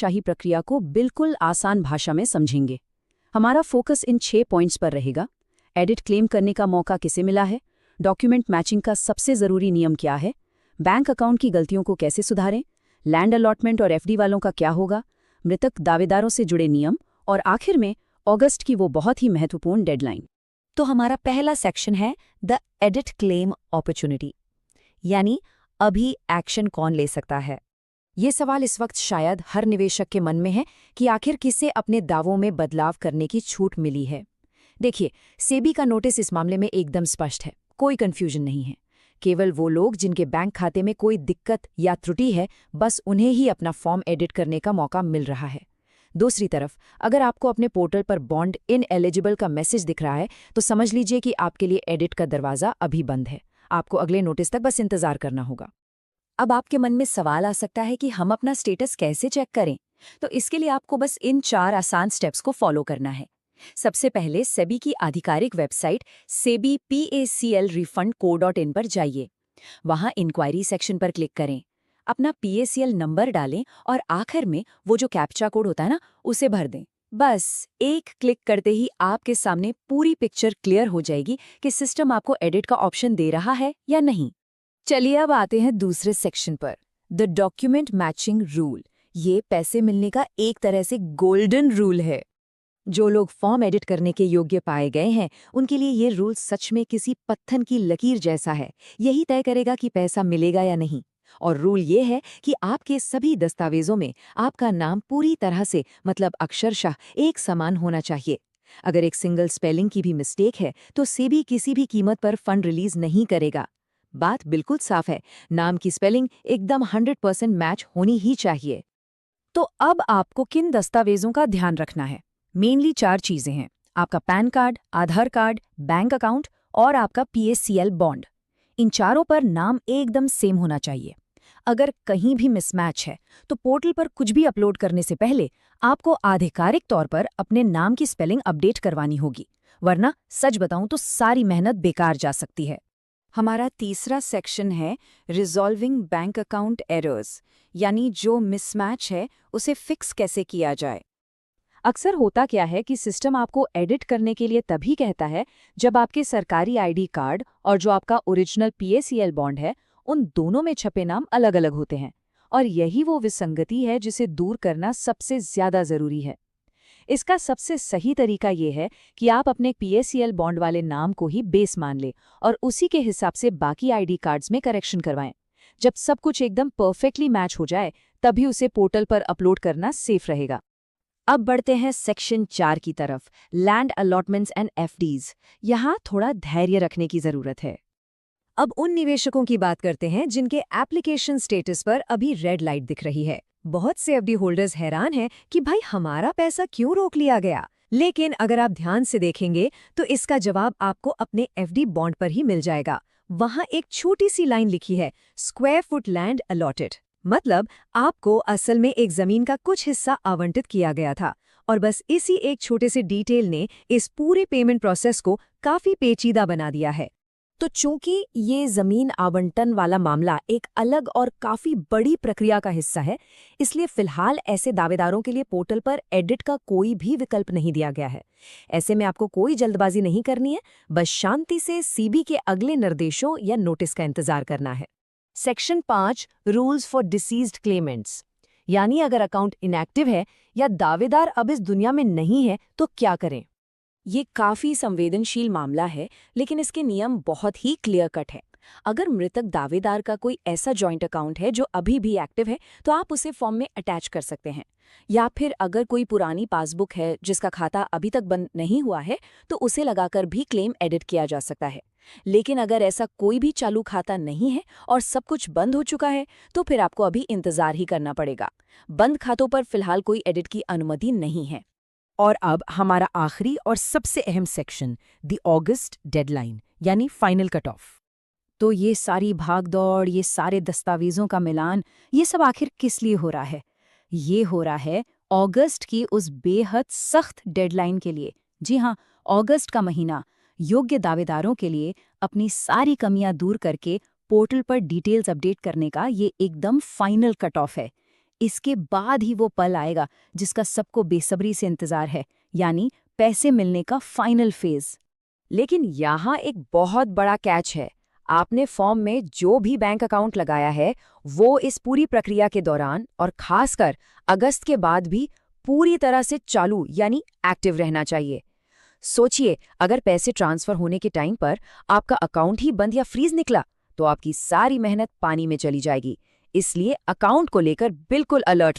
शाही प्रक्रिया को बिल्कुल आसान भाषा में समझेंगे। हमारा फोकस इन 6 पॉइंट्स पर रहेगा। एडिट क्लेम करने का मौका किसे मिला है, डॉक्यूमेंट मैचिंग का सबसे ज़रूरी नियम क्या है, बैंक अकाउंट की गलतियों को कैसे सुधारें, लैंड अलॉटमेंट और एफडी वालों का क्या होगा, मृतक दावेदारों से जुड़े नियम और आखिर में अगस्त की वो बहुत ही महत्वपूर्ण डेडलाइन। तो हमारा पहला सेक्शन है द एडिट क्लेम अपॉर्चुनिटी, यानी अभी एक्शन कौन ले सकता है। ये सवाल इस वक्त शायद हर निवेशक के मन में है कि आखिर किसे अपने दावों में बदलाव करने की छूट मिली है। देखिए, सेबी का नोटिस इस मामले में एकदम स्पष्ट है, कोई कंफ्यूजन नहीं है। केवल वो लोग जिनके बैंक खाते में कोई दिक्कत या त्रुटि है, बस उन्हें ही अपना फॉर्म एडिट करने का मौका मिल रहा है। दूसरी तरफ, अगर आपको अपने पोर्टल पर बॉन्ड इनएलिजिबल का मैसेज दिख रहा है, तो समझ लीजिए कि आपके लिए एडिट का दरवाज़ा अभी बंद है। आपको अगले नोटिस तक बस इंतजार करना होगा। अब आपके मन में सवाल आ सकता है कि हम अपना स्टेटस कैसे चेक करें। तो इसके लिए आपको बस इन 4 आसान स्टेप्स को फॉलो करना है। सबसे पहले सेबी की आधिकारिक वेबसाइट sebipaclrefundco.in पर जाइए। वहां इंक्वायरी सेक्शन पर क्लिक करें, अपना पीएसीएल नंबर डालें और आखिर में वो जो कैप्चा कोड होता है ना, उसे भर दें। बस एक क्लिक करते ही आपके सामने पूरी पिक्चर क्लियर हो जाएगी कि सिस्टम आपको एडिट का ऑप्शन दे रहा है या नहीं। चलिए अब आते हैं दूसरे सेक्शन पर, द डॉक्यूमेंट मैचिंग रूल। ये पैसे मिलने का एक तरह से गोल्डन रूल है। जो लोग फॉर्म एडिट करने के योग्य पाए गए हैं, उनके लिए ये रूल सच में किसी पत्थर की लकीर जैसा है। यही तय करेगा कि पैसा मिलेगा या नहीं। और रूल ये है कि आपके सभी दस्तावेजों में आपका नाम पूरी तरह से, मतलब अक्षरशः एक समान होना चाहिए। अगर एक सिंगल स्पेलिंग की भी मिस्टेक है, तो सेबी किसी भी कीमत पर फंड रिलीज नहीं करेगा। बात बिल्कुल साफ है, नाम की स्पेलिंग एकदम 100% मैच होनी ही चाहिए। तो अब आपको किन दस्तावेजों का ध्यान रखना है? मेनली 4 चीजें हैं: आपका पैन कार्ड, आधार कार्ड, बैंक अकाउंट और आपका पीएसीएल बॉन्ड। इन चारों पर नाम एकदम सेम होना चाहिए। अगर कहीं भी मिसमैच है, तो पोर्टल पर कुछ भी अपलोड करने से पहले आपको आधिकारिक तौर पर अपने नाम की स्पेलिंग अपडेट करवानी होगी, वरना सच बताऊं तो सारी मेहनत बेकार जा सकती है। हमारा तीसरा सेक्शन है रिजॉल्विंग बैंक अकाउंट एरर्स, यानी जो मिसमैच है उसे फिक्स कैसे किया जाए। अक्सर होता क्या है कि सिस्टम आपको एडिट करने के लिए तभी कहता है जब आपके सरकारी आईडी कार्ड और जो आपका ओरिजिनल पीएसीएल बॉन्ड है, उन दोनों में छपे नाम अलग-अलग होते हैं। और यही वो विसंगति है जिसे दूर करना सबसे ज्यादा जरूरी है। इसका सबसे सही तरीका ये है कि आप अपने पीएसीएल बॉन्ड वाले नाम को ही बेस मान लें और उसी के हिसाब से बाकी आईडी कार्ड्स में करेक्शन करवाएं। जब सब कुछ एकदम परफेक्टली मैच हो जाए, तभी उसे पोर्टल पर अपलोड करना सेफ रहेगा। अब बढ़ते हैं सेक्शन 4 की तरफ, लैंड अलॉटमेंट्स एंड एफडीज। यहाँ थोड़ा धैर्य रखने की जरूरत है। अब उन निवेशकों की बात करते हैं जिनके एप्लीकेशन स्टेटस पर अभी रेड लाइट दिख रही है। बहुत से एफडी होल्डर्स हैरान हैं कि भाई हमारा पैसा क्यों रोक लिया गया। लेकिन अगर आप ध्यान से देखेंगे तो इसका जवाब आपको अपने एफडी बॉन्ड पर ही मिल जाएगा। वहां एक छोटी सी लाइन लिखी है, स्क्वायर फुट लैंड अलॉटेड। मतलब आपको असल में एक जमीन का कुछ हिस्सा आवंटित किया गया था, और बस इसी एक छोटे से डिटेल ने इस पूरे पेमेंट प्रोसेस को काफी पेचीदा बना दिया है। तो चूंकि ये जमीन आवंटन वाला मामला एक अलग और काफी बड़ी प्रक्रिया का हिस्सा है, इसलिए फिलहाल ऐसे दावेदारों के लिए पोर्टल पर एडिट का कोई भी विकल्प नहीं दिया गया है। ऐसे में आपको कोई जल्दबाजी नहीं करनी है, बस शांति से सीबी के अगले निर्देशों या नोटिस का इंतजार करना है। Section 5, rules for deceased Clements, यानी अगर अकाउंट इनएक्टिव है या दावेदार अब इस दुनिया में नहीं है तो क्या करें। ये काफी संवेदनशील मामला है, लेकिन इसके नियम बहुत ही क्लियर कट है। अगर मृतक दावेदार का कोई ऐसा जॉइंट अकाउंट है जो अभी भी एक्टिव है, तो आप उसे फॉर्म में अटैच कर सकते हैं। या फिर अगर कोई पुरानी पासबुक है जिसका खाता अभी तक बंद नहीं हुआ है, तो उसे लगाकर भी क्लेम एडिट किया जा सकता है। लेकिन अगर ऐसा कोई भी चालू खाता नहीं है और सब कुछ बंद हो चुका है, तो फिर आपको अभी इंतजार ही करना पड़ेगा। बंद खातों पर फिलहाल कोई एडिट की अनुमति नहीं है। और अब हमारा आखिरी और सबसे अहम सेक्शन, द अगस्त डेडलाइन, यानी फाइनल कट ऑफ। तो ये सारी भागदौड़, ये सारे दस्तावेजों का मिलान, ये सब आखिर किस लिए हो रहा है? ये हो रहा है अगस्त की उस बेहद सख्त डेडलाइन के लिए। जी हाँ, अगस्त का महीना योग्य दावेदारों के लिए अपनी सारी कमियां दूर करके पोर्टल पर डिटेल्स अपडेट करने का ये एकदम फाइनल कट ऑफ है। इसके बाद ही वो पल आएगा जिसका सबको बेसब्री से इंतजार है, यानी पैसे मिलने का फाइनल फेज। लेकिन यहाँ एक बहुत बड़ा कैच है। आपने फॉर्म में जो भी बैंक अकाउंट लगाया है वो इस पूरी प्रक्रिया के दौरान और खासकर अगस्त के बाद भी पूरी तरह से चालू यानी एक्टिव रहना चाहिए। सोचिए, अगर पैसे ट्रांसफर होने के टाइम पर आपका अकाउंट ही बंद या फ्रीज निकला तो आपकी सारी मेहनत पानी में चली जाएगी। इसलिए अकाउंट को लेकर बिल्कुल अलर्ट